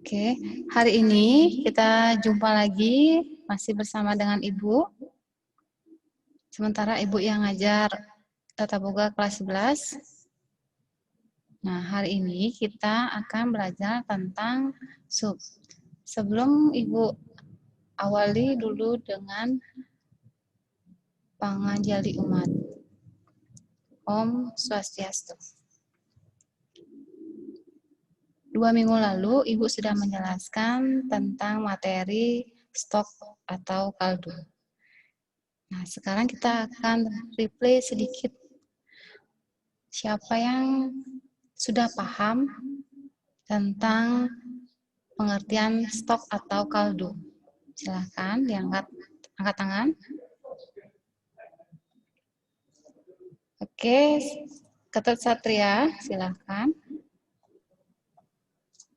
Oke, hari ini kita jumpa lagi masih bersama dengan Ibu. Sementara Ibu yang ngajar Tata Boga kelas 11. Nah, hari ini kita akan belajar tentang sub. Sebelum Ibu awali dulu dengan panganjali umat. Om Swastiastu. 2 minggu lalu, Ibu sudah menjelaskan tentang materi stok atau kaldu. Nah, sekarang kita akan replay sedikit. Siapa yang sudah paham tentang pengertian stok atau kaldu? Silahkan diangkat, angkat tangan. Oke, Ketut Satria, silahkan.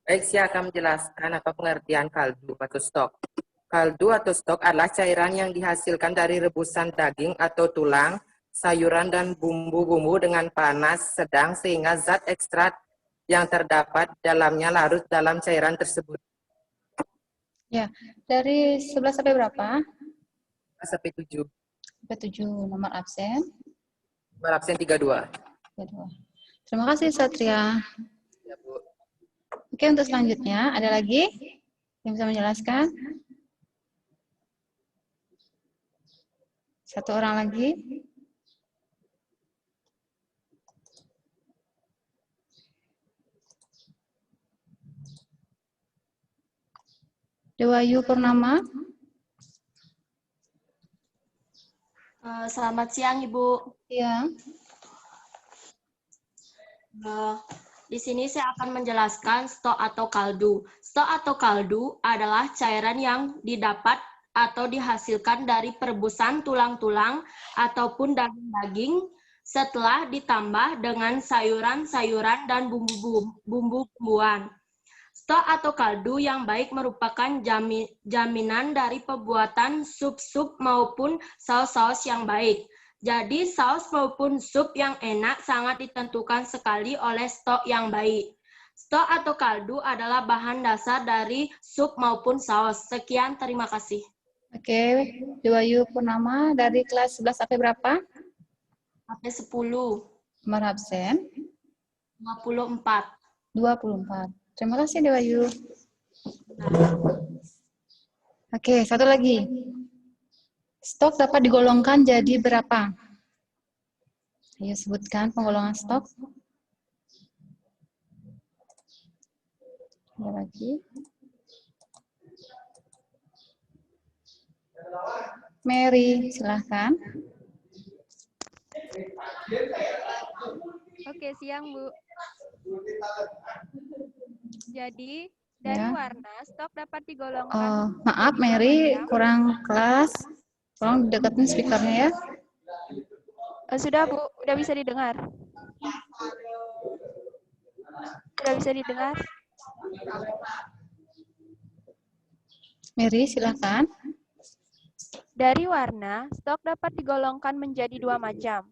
Baik, saya akan menjelaskan apa pengertian kaldu atau stok. Kaldu atau stok adalah cairan yang dihasilkan dari rebusan daging atau tulang, sayuran, dan bumbu-bumbu dengan panas sedang sehingga zat ekstrak yang terdapat dalamnya larut dalam cairan tersebut. Ya, dari 11 sampai berapa? Sampai 7. Sampai 7, nomor absen. Nomor absen 32. Terima kasih Satria. Ya, Bu. Oke, untuk selanjutnya ada lagi yang bisa menjelaskan? Satu orang lagi. Dewayu Purnama. Selamat siang, Ibu. Siang. Di sini saya akan menjelaskan stok atau kaldu. Stok atau kaldu adalah cairan yang didapat atau dihasilkan dari perebusan tulang-tulang ataupun daging-daging setelah ditambah dengan sayuran-sayuran dan bumbu-bumbuan. Stok atau kaldu yang baik merupakan jaminan dari pembuatan sup-sup maupun saus-saus yang baik. Jadi saus maupun sup yang enak sangat ditentukan sekali oleh stok yang baik. Stok atau kaldu adalah bahan dasar dari sup maupun saus. Sekian, terima kasih. Oke, Dewayu Purnama dari kelas 11 sampai berapa? Sampai 10. Nomor absen? 24. 24. Terima kasih Dewayu. Oke, satu lagi. Stok dapat digolongkan jadi berapa? Ayo sebutkan penggolongan stok. Ada lagi. Mary, silahkan. Oke, siang Bu. Jadi, dari warna, stok dapat digolongkan. Maaf Mary, kurang kelas. Tolong deketin speakernya ya. Sudah Bu, udah bisa didengar. Sudah bisa didengar. Mary, silahkan. Dari warna, stok dapat digolongkan menjadi 2 macam.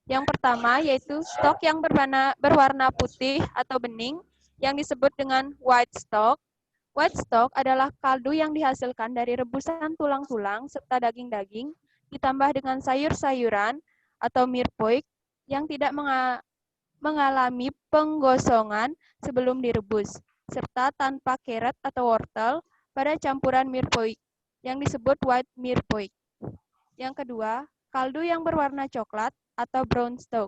Yang pertama yaitu stok yang berwarna putih atau bening yang disebut dengan white stock. White stock adalah kaldu yang dihasilkan dari rebusan tulang-tulang serta daging-daging ditambah dengan sayur-sayuran atau mirpoik yang tidak mengalami penggosongan sebelum direbus, serta tanpa carrot atau wortel pada campuran mirpoik yang disebut white mirpoik. Yang kedua, kaldu yang berwarna coklat atau brown stock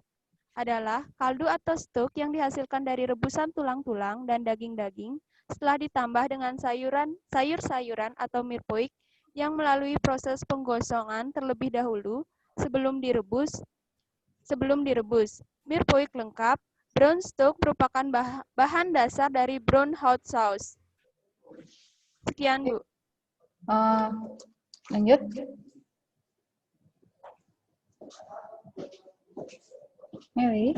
adalah kaldu atau stok yang dihasilkan dari rebusan tulang-tulang dan daging-daging setelah ditambah dengan sayur-sayuran atau mirpoik yang melalui proses penggosongan terlebih dahulu sebelum direbus. Mirpoik lengkap, brown stock merupakan bahan dasar dari brown hot sauce. Sekian, Bu. Lanjut. Mary.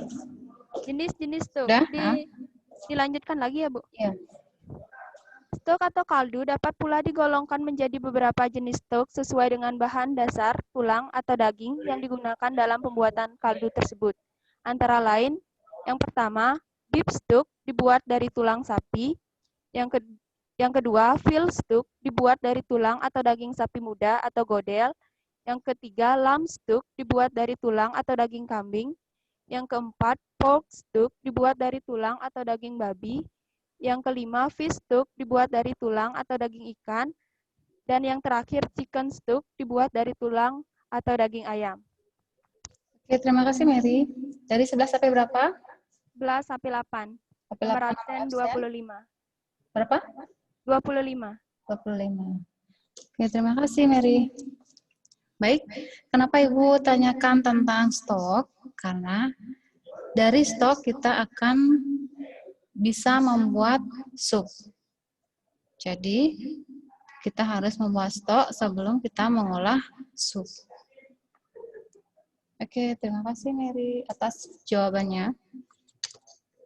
Jenis-jenis stok. Udah? Dilanjutkan lagi ya, Bu? Iya. Stok atau kaldu dapat pula digolongkan menjadi beberapa jenis stok sesuai dengan bahan dasar, tulang, atau daging yang digunakan dalam pembuatan kaldu tersebut. Antara lain, yang pertama, beef stock dibuat dari tulang sapi. Yang kedua, veal steak dibuat dari tulang atau daging sapi muda atau godel. Yang ketiga, lamb steak dibuat dari tulang atau daging kambing. Yang keempat, pork steak dibuat dari tulang atau daging babi. Yang kelima, fish steak dibuat dari tulang atau daging ikan. Dan yang terakhir, chicken steak dibuat dari tulang atau daging ayam. Oke, terima kasih Mary. Dari 11 sampai berapa? 11 sampai 8. Sampai Nomor 8 absen absen. 25. Berapa? 25. 25. Oke, terima kasih Mary. Baik, kenapa Ibu tanyakan tentang stok? Karena dari stok kita akan bisa membuat sup. Jadi, kita harus membuat stok sebelum kita mengolah sup. Oke, terima kasih Mary atas jawabannya.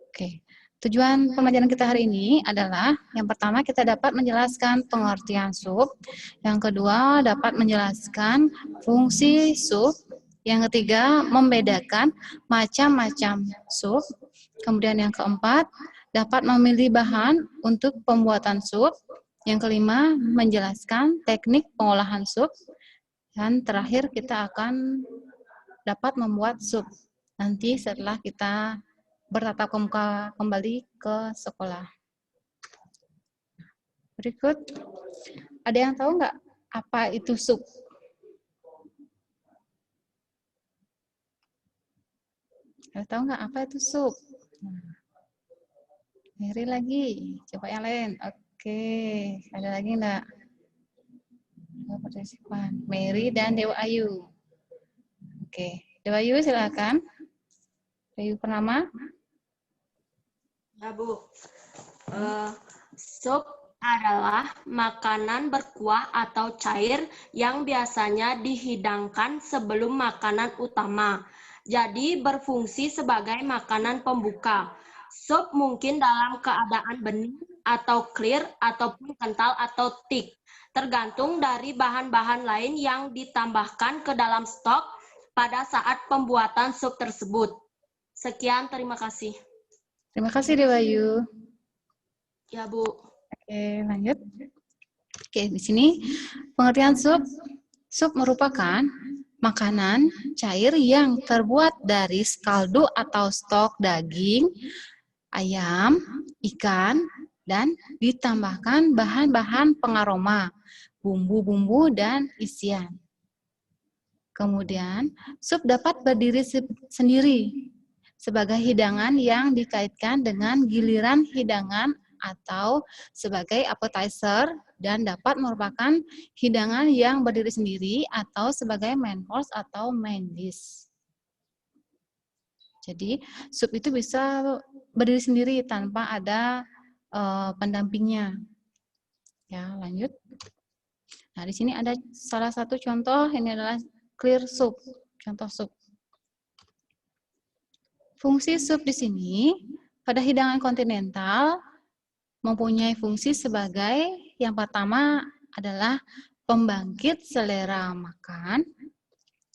Oke, tujuan pembelajaran kita hari ini adalah yang pertama kita dapat menjelaskan pengertian sup, yang kedua dapat menjelaskan fungsi sup, yang ketiga membedakan macam-macam sup, kemudian yang keempat dapat memilih bahan untuk pembuatan sup, yang kelima menjelaskan teknik pengolahan sup, dan terakhir kita akan dapat membuat sup nanti setelah kita bertatap muka kembali ke sekolah. Berikut, ada yang tahu nggak apa itu sup? Ada tahu nggak apa itu sup? Mary lagi, coba yang lain. Oke, ada lagi nggak? Partisipan, Mary dan Dewa Ayu. Oke, Dewa Ayu silakan. Ayu Purnama. Ya, Bu. Sup adalah makanan berkuah atau cair yang biasanya dihidangkan sebelum makanan utama. Jadi berfungsi sebagai makanan pembuka. Sup mungkin dalam keadaan bening atau clear ataupun kental atau thick, tergantung dari bahan-bahan lain yang ditambahkan ke dalam stok pada saat pembuatan sup tersebut. Sekian, terima kasih. Terima kasih Dewa Ayu. Ya, Bu. Oke, lanjut. Oke, di sini pengertian sup. Sup merupakan makanan cair yang terbuat dari kaldu atau stok daging, ayam, ikan, dan ditambahkan bahan-bahan pengaroma, bumbu-bumbu, dan isian. Kemudian, sup dapat berdiri sendiri sebagai hidangan yang dikaitkan dengan giliran hidangan atau sebagai appetizer dan dapat merupakan hidangan yang berdiri sendiri atau sebagai main course atau main dish. Jadi, sup itu bisa berdiri sendiri tanpa ada pendampingnya. Ya, lanjut. Nah, di sini ada salah satu contoh, ini adalah clear soup, contoh sup. Fungsi sup di sini pada hidangan kontinental mempunyai fungsi sebagai yang pertama adalah pembangkit selera makan,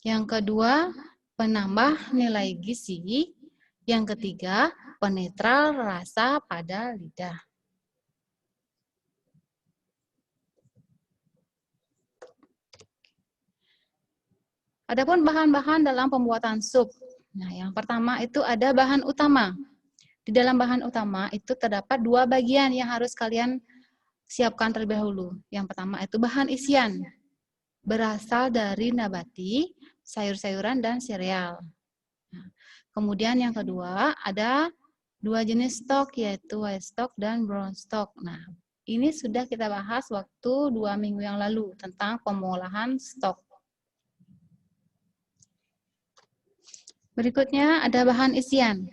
yang kedua penambah nilai gizi, yang ketiga penetral rasa pada lidah. Adapun bahan-bahan dalam pembuatan sup. Nah, yang pertama itu ada bahan utama. Di dalam bahan utama itu terdapat dua bagian yang harus kalian siapkan terlebih dahulu. Yang pertama itu bahan isian. Berasal dari nabati, sayur-sayuran, dan sereal. Nah, kemudian yang kedua ada dua jenis stok, yaitu white stock dan brown stock. Nah, ini sudah kita bahas waktu 2 minggu yang lalu tentang pengolahan stok. Berikutnya ada bahan isian.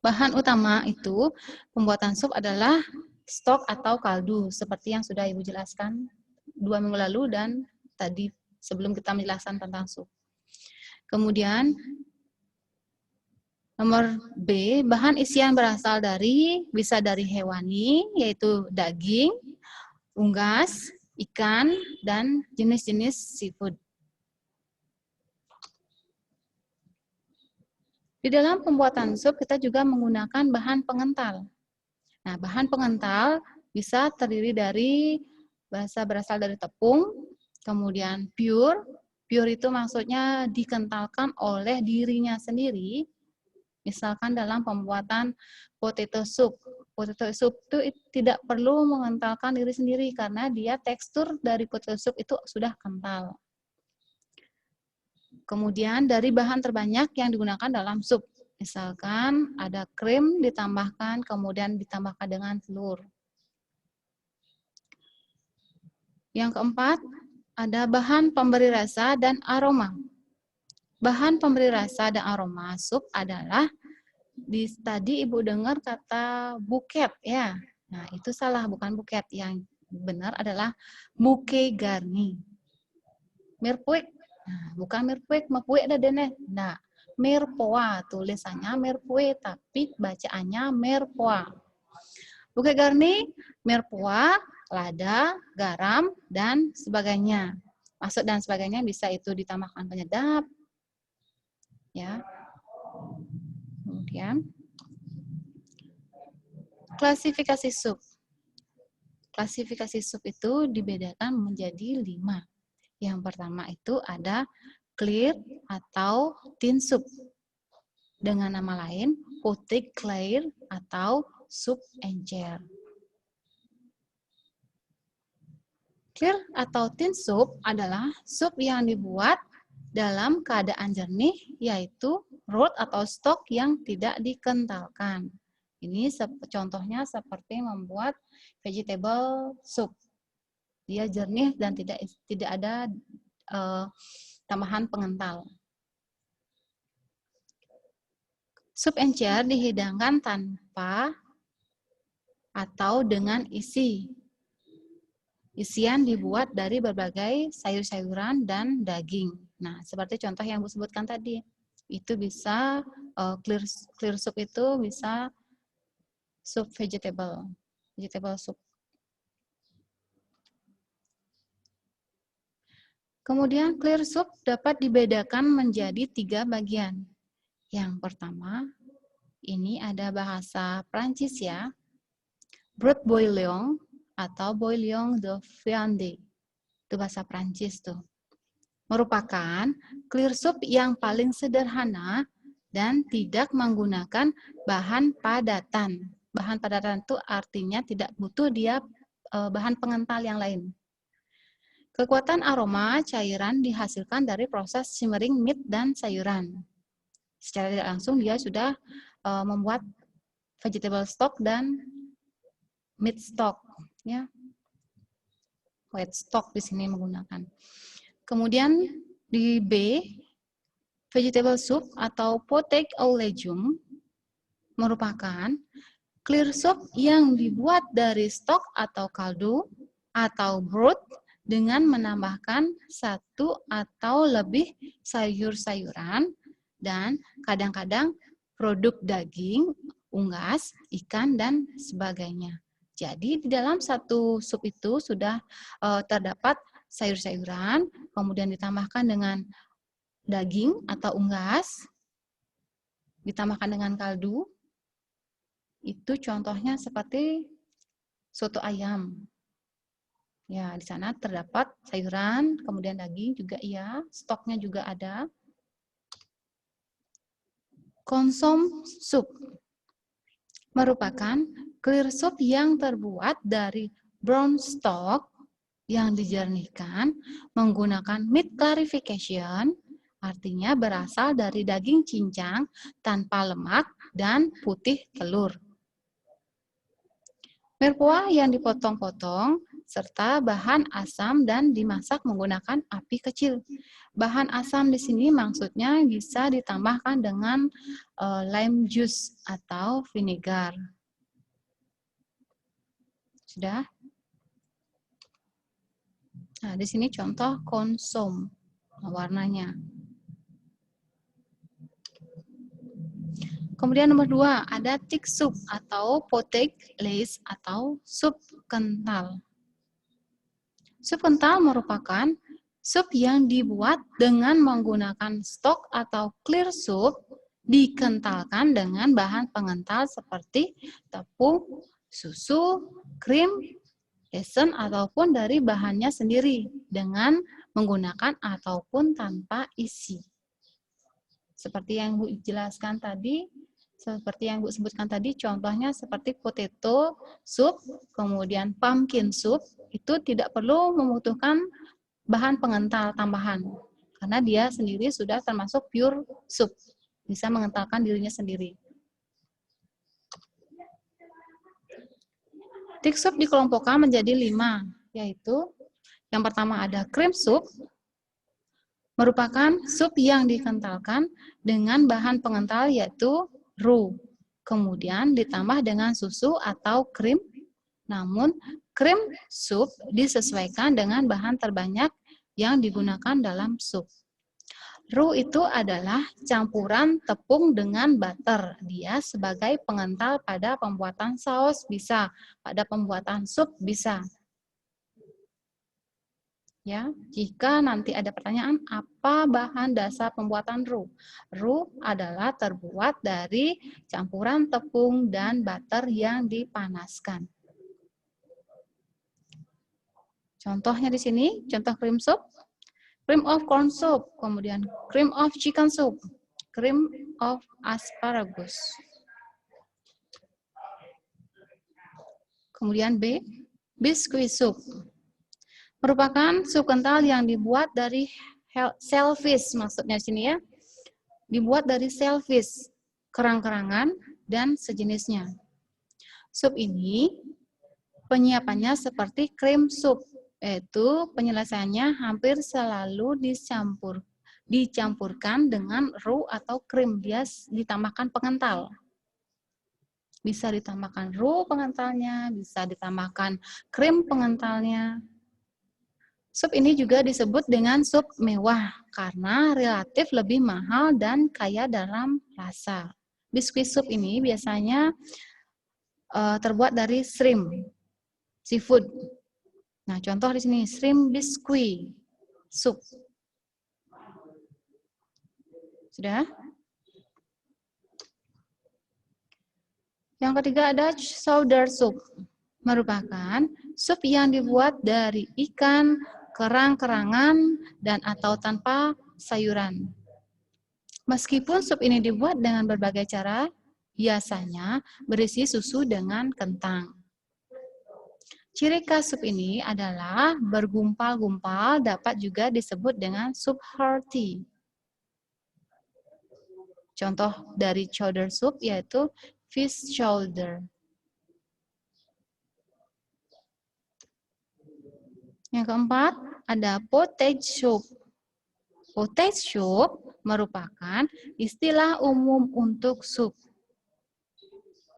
Bahan utama itu pembuatan sup adalah stok atau kaldu, seperti yang sudah Ibu jelaskan 2 minggu lalu dan tadi sebelum kita menjelaskan tentang sup. Kemudian nomor B, bahan isian berasal bisa dari hewani, yaitu daging, unggas, ikan, dan jenis-jenis seafood. Di dalam pembuatan sup kita juga menggunakan bahan pengental. Nah, bahan pengental bisa terdiri dari berasal dari tepung, kemudian pure. Pure itu maksudnya dikentalkan oleh dirinya sendiri. Misalkan dalam pembuatan potato soup. Potato soup itu tidak perlu mengentalkan diri sendiri karena dia tekstur dari potato soup itu sudah kental. Kemudian dari bahan terbanyak yang digunakan dalam sup. Misalkan ada krim ditambahkan, kemudian ditambahkan dengan telur. Yang keempat, ada bahan pemberi rasa dan aroma. Bahan pemberi rasa dan aroma sup adalah, tadi Ibu dengar kata buket ya. Nah, itu salah, bukan buket. Yang benar adalah bouquet garni. Mirpuik. Nah, bukan mirpuik, mapuik ada dene. Nah, mirpoa, tulisannya mirpuik, tapi bacaannya mirpoa. Bouquet garni, mirpoa, lada, garam, dan sebagainya. Maksud dan sebagainya bisa itu ditambahkan penyedap. Ya. Kemudian, klasifikasi sup. Klasifikasi sup itu dibedakan menjadi 5. Yang pertama itu ada clear atau thin soup. Dengan nama lain, putih clear atau soup encer. Clear atau thin soup adalah sup yang dibuat dalam keadaan jernih, yaitu broth atau stok yang tidak dikentalkan. Ini contohnya seperti membuat vegetable soup. Dia jernih dan tidak ada tambahan pengental. Sup encer dihidangkan tanpa atau dengan isian dibuat dari berbagai sayur-sayuran dan daging. Nah, seperti contoh yang Bu sebutkan tadi, itu bisa clear soup itu bisa sup vegetable soup. Kemudian clear soup dapat dibedakan menjadi 3 bagian. Yang pertama, ini ada bahasa Prancis ya, broth bouillon atau bouillon de viande. Itu bahasa Prancis tuh. Merupakan clear soup yang paling sederhana dan tidak menggunakan bahan padatan. Bahan padatan itu artinya tidak butuh dia bahan pengental yang lain. Kekuatan aroma cairan dihasilkan dari proses simmering meat dan sayuran. Secara tidak langsung dia sudah membuat vegetable stock dan meat stock, ya. White stock di sini menggunakan. Kemudian di B, vegetable soup atau potage aux légumes merupakan clear soup yang dibuat dari stok atau kaldu atau broth dengan menambahkan 1 atau lebih sayur-sayuran dan kadang-kadang produk daging, unggas, ikan, dan sebagainya. Jadi di dalam satu sup itu sudah terdapat sayur-sayuran, kemudian ditambahkan dengan daging atau unggas, ditambahkan dengan kaldu. Itu contohnya seperti soto ayam. Ya, di sana terdapat sayuran, kemudian daging juga iya, stoknya juga ada. Konsum sup merupakan clear soup yang terbuat dari brown stock yang dijernihkan menggunakan meat clarification, artinya berasal dari daging cincang tanpa lemak dan putih telur. Merpoa yang dipotong-potong serta bahan asam dan dimasak menggunakan api kecil. Bahan asam di sini maksudnya bisa ditambahkan dengan lime juice atau vinegar. Sudah? Nah, di sini contoh konsum warnanya. Kemudian nomor 2, ada thick soup atau potage lace atau sup kental. Sup kental merupakan sup yang dibuat dengan menggunakan stok atau clear soup dikentalkan dengan bahan pengental seperti tepung, susu, krim, esen, ataupun dari bahannya sendiri dengan menggunakan ataupun tanpa isi. Seperti yang Bu jelaskan tadi, seperti yang Bu sebutkan tadi, contohnya seperti potato soup, kemudian pumpkin soup, itu tidak perlu membutuhkan bahan pengental tambahan, karena dia sendiri sudah termasuk pure soup, bisa mengentalkan dirinya sendiri. Thick soup dikelompokkan menjadi 5, yaitu yang pertama ada cream soup, merupakan sup yang dikentalkan dengan bahan pengental yaitu roux. Kemudian ditambah dengan susu atau krim, namun krim sup disesuaikan dengan bahan terbanyak yang digunakan dalam sup. Roux itu adalah campuran tepung dengan butter. Dia sebagai pengental pada pembuatan saus bisa, pada pembuatan sup bisa. Ya, jika nanti ada pertanyaan, apa bahan dasar pembuatan roux? Roux adalah terbuat dari campuran tepung dan butter yang dipanaskan. Contohnya di sini, contoh cream soup, cream of corn soup, kemudian cream of chicken soup, cream of asparagus. Kemudian B, biscuit soup. Merupakan sup kental yang dibuat dari shellfish, maksudnya sini ya. Dibuat dari shellfish, kerang-kerangan, dan sejenisnya. Sup ini penyiapannya seperti cream soup, yaitu penyelesaiannya hampir selalu dicampurkan dengan roux atau krim. Dia ditambahkan pengental. Bisa ditambahkan roux pengentalnya, bisa ditambahkan krim pengentalnya. Sup ini juga disebut dengan sup mewah karena relatif lebih mahal dan kaya dalam rasa. Biskuit sup ini biasanya terbuat dari shrimp, seafood. Nah, contoh di sini shrimp biscuit sup. Sudah? Yang ketiga ada chowder soup. Merupakan sup yang dibuat dari ikan, kerang-kerangan, dan atau tanpa sayuran. Meskipun sup ini dibuat dengan berbagai cara, biasanya berisi susu dengan kentang. Ciri khas sup ini adalah bergumpal-gumpal, dapat juga disebut dengan sup hearty. Contoh dari chowder soup yaitu fish chowder. Yang keempat, ada pottage soup. Pottage soup merupakan istilah umum untuk sup.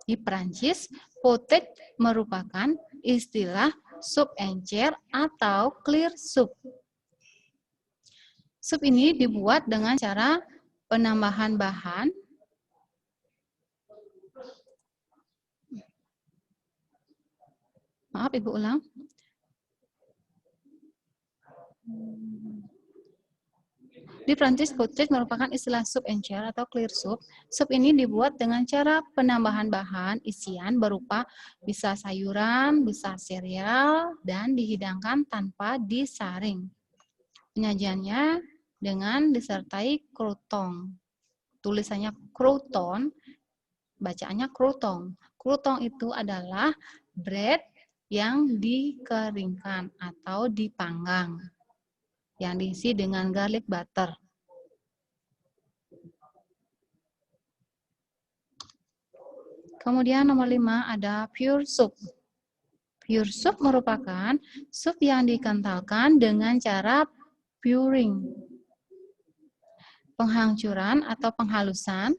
Di Prancis, pottage merupakan istilah sup encer atau clear soup. Sup ini dibuat dengan cara penambahan bahan maaf, Ibu ulang. Di Prancis, pottage merupakan istilah sup encer atau clear soup. Sup ini dibuat dengan cara penambahan bahan isian berupa bisa sayuran, bisa sereal, dan dihidangkan tanpa disaring. Penyajiannya dengan disertai croutons. Tulisannya crouton, bacaannya croutons. Croutons itu adalah bread yang dikeringkan atau dipanggang, yang diisi dengan garlic butter. Kemudian nomor 5 ada pure soup. Pure soup merupakan sup yang dikentalkan dengan cara puring, penghancuran atau penghalusan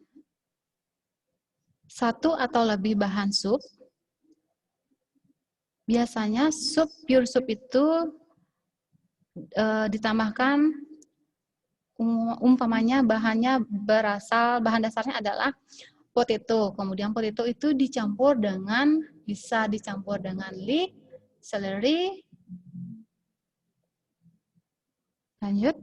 satu atau lebih bahan sup. Biasanya sup pure soup itu ditambahkan umpamanya bahan dasarnya adalah potato. Kemudian potato itu bisa dicampur dengan leek, celery. Lanjut.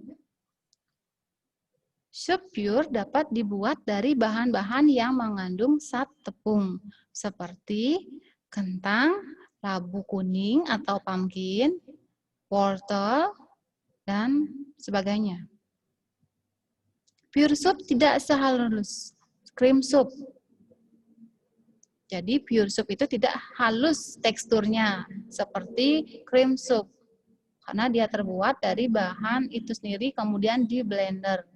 Sup pure dapat dibuat dari bahan-bahan yang mengandung zat tepung seperti kentang, labu kuning atau pumpkin, wortel, dan sebagainya. Pure soup tidak sehalus cream soup. Jadi pure soup itu tidak halus teksturnya seperti cream soup. Karena dia terbuat dari bahan itu sendiri kemudian di blender.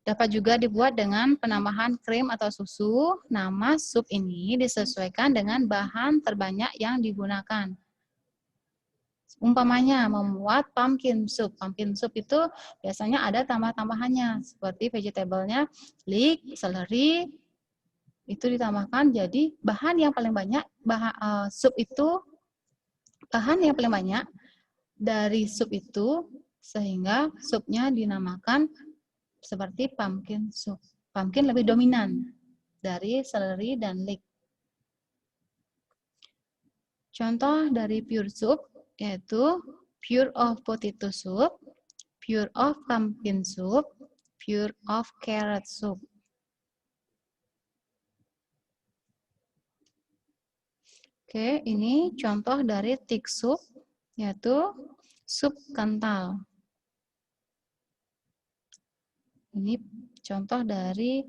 Dapat juga dibuat dengan penambahan krim atau susu. Nama sup ini disesuaikan dengan bahan terbanyak yang digunakan. Umpamanya membuat pumpkin soup. Pumpkin soup itu biasanya ada tambah-tambahannya seperti vegetable-nya, leek, seleri, itu ditambahkan. Jadi bahan yang paling banyak sup itu bahan yang paling banyak dari sup itu sehingga supnya dinamakan seperti pumpkin soup. Pumpkin lebih dominan dari seleri dan leek. Contoh dari pure soup yaitu pure of potato soup, pure of pumpkin soup, pure of carrot soup. Oke, ini contoh dari thick soup yaitu sup kental. Ini contoh dari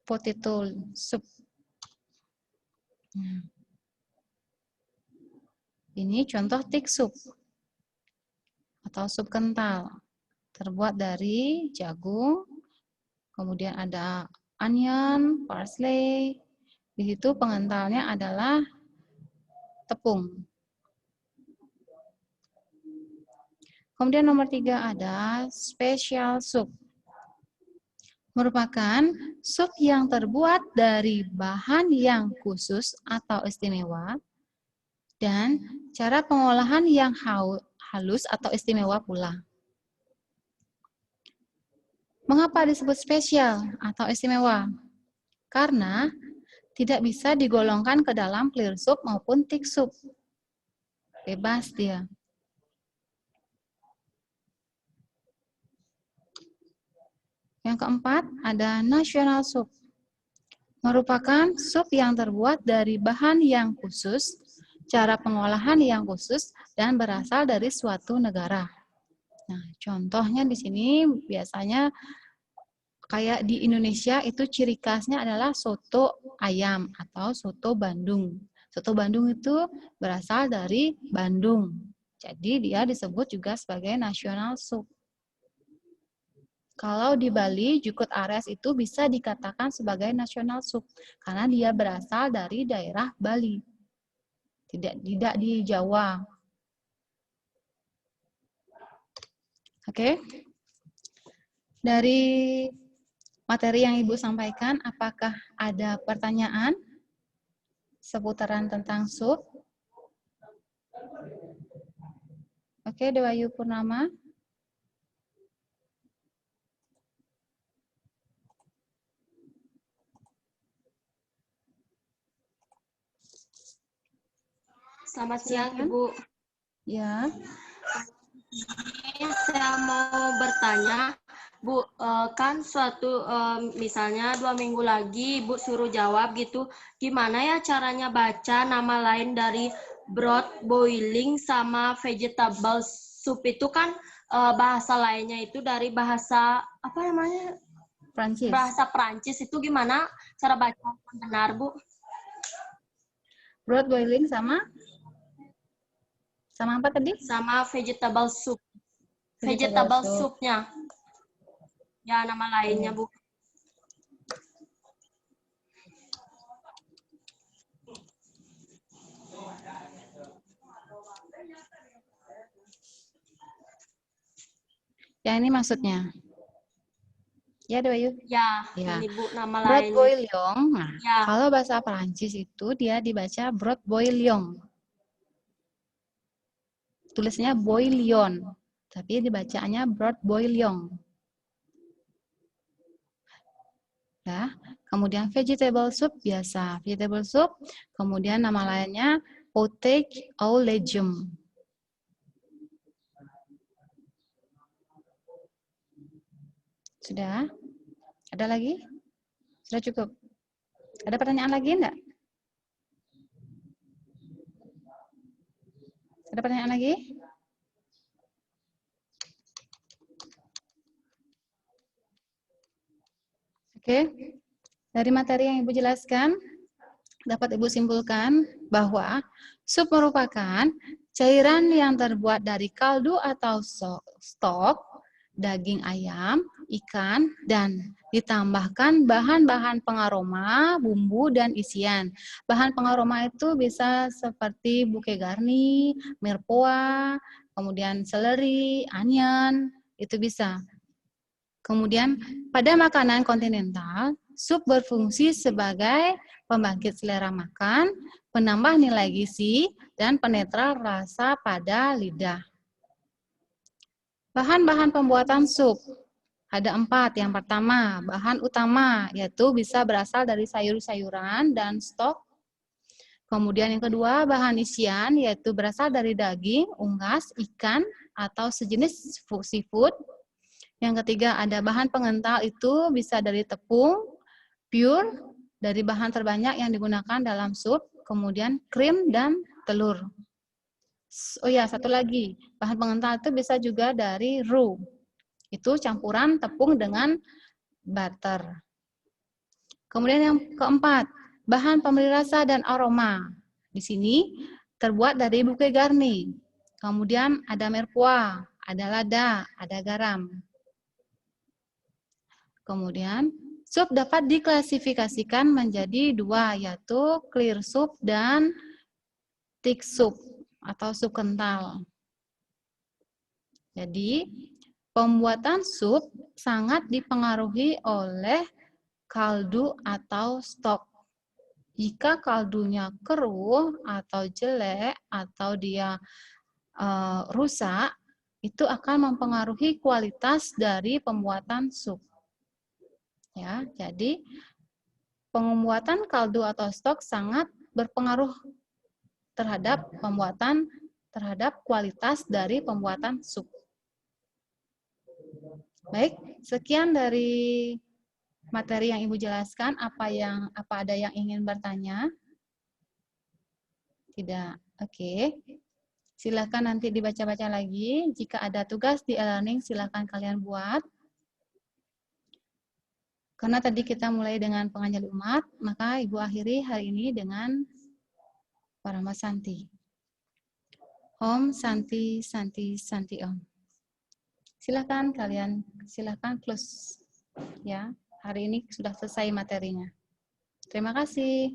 potato soup. Ini contoh thick soup atau sup kental. Terbuat dari jagung, kemudian ada onion, parsley. Di situ pengentalnya adalah tepung. Kemudian nomor 3 ada special soup. Merupakan sup yang terbuat dari bahan yang khusus atau istimewa dan cara pengolahan yang halus atau istimewa pula. Mengapa disebut spesial atau istimewa? Karena tidak bisa digolongkan ke dalam clear soup maupun thick soup. Bebas dia. Yang keempat ada national soup. Merupakan sup yang terbuat dari bahan yang khusus, cara pengolahan yang khusus, dan berasal dari suatu negara. Nah, contohnya di sini biasanya kayak di Indonesia itu ciri khasnya adalah soto ayam atau soto Bandung. Soto Bandung itu berasal dari Bandung. Jadi dia disebut juga sebagai national soup. Kalau di Bali, Jukut Ares itu bisa dikatakan sebagai national soup karena dia berasal dari daerah Bali. Tidak di Jawa. Oke. Dari materi yang Ibu sampaikan, apakah ada pertanyaan seputaran tentang sup? Oke, Dewayu Purnama. Selamat siang, Ibu. Ya. Ini saya mau bertanya, Bu, kan suatu misalnya 2 minggu lagi Ibu suruh jawab gitu, gimana ya caranya baca nama lain dari broth boiling sama vegetable soup itu kan bahasa lainnya itu dari bahasa apa namanya? Prancis. Bahasa Prancis itu gimana cara baca yang benar, Bu? Broth boiling sama apa tadi? Sama vegetable soup. Vegetable soup-nya. Ya, nama lainnya, Bu. Ya, ini maksudnya. Ya, Dewayu. Ya, Ya. ini Bu, nama Broth lain. boiling. Nah, Ya. kalau bahasa Perancis itu dia dibaca broth boiling. Tulisnya boilion, tapi dibacaannya broth boiling. Ya, kemudian vegetable soup biasa, vegetable soup, kemudian nama lainnya potage au legume. Sudah? Ada lagi? Sudah cukup? Ada pertanyaan lagi enggak? Ada pertanyaan lagi? Oke, dari materi yang Ibu jelaskan, dapat Ibu simpulkan bahwa sup merupakan cairan yang terbuat dari kaldu atau stok, daging ayam, ikan, dan ditambahkan bahan-bahan pengaroma, bumbu, dan isian. Bahan pengaroma itu bisa seperti bouquet garni, mirepoix, kemudian seleri, onion, itu bisa. Kemudian pada makanan kontinental, sup berfungsi sebagai pembangkit selera makan, penambah nilai gizi, dan penetral rasa pada lidah. Bahan-bahan pembuatan sup ada 4. Yang pertama, bahan utama, yaitu bisa berasal dari sayur-sayuran dan stok. Kemudian yang kedua, bahan isian, yaitu berasal dari daging, unggas, ikan, atau sejenis seafood. Yang ketiga, ada bahan pengental, itu bisa dari tepung, pure, dari bahan terbanyak yang digunakan dalam sup, kemudian krim dan telur. Oh ya, satu lagi, bahan pengental itu bisa juga dari roux. Itu campuran tepung dengan butter. Kemudian yang keempat, bahan pemberi rasa dan aroma. Di sini terbuat dari bouquet garni. Kemudian ada mirepoix, ada lada, ada garam. Kemudian, sup dapat diklasifikasikan menjadi 2, yaitu clear soup dan thick soup atau sup kental. Jadi, pembuatan sup sangat dipengaruhi oleh kaldu atau stok. Jika kaldunya keruh atau jelek atau dia rusak, itu akan mempengaruhi kualitas dari pembuatan sup. Ya, jadi pembuatan kaldu atau stok sangat berpengaruh terhadap kualitas dari pembuatan sup. Baik, sekian dari materi yang Ibu jelaskan. Apa ada yang ingin bertanya? Tidak. Oke. Silakan nanti dibaca-baca lagi. Jika ada tugas di e-learning, silakan kalian buat. Karena tadi kita mulai dengan penganjali umat, maka Ibu akhiri hari ini dengan Parama Santi. Om Santi Santi Santi Om. Silakan close ya. Hari ini sudah selesai materinya. Terima kasih.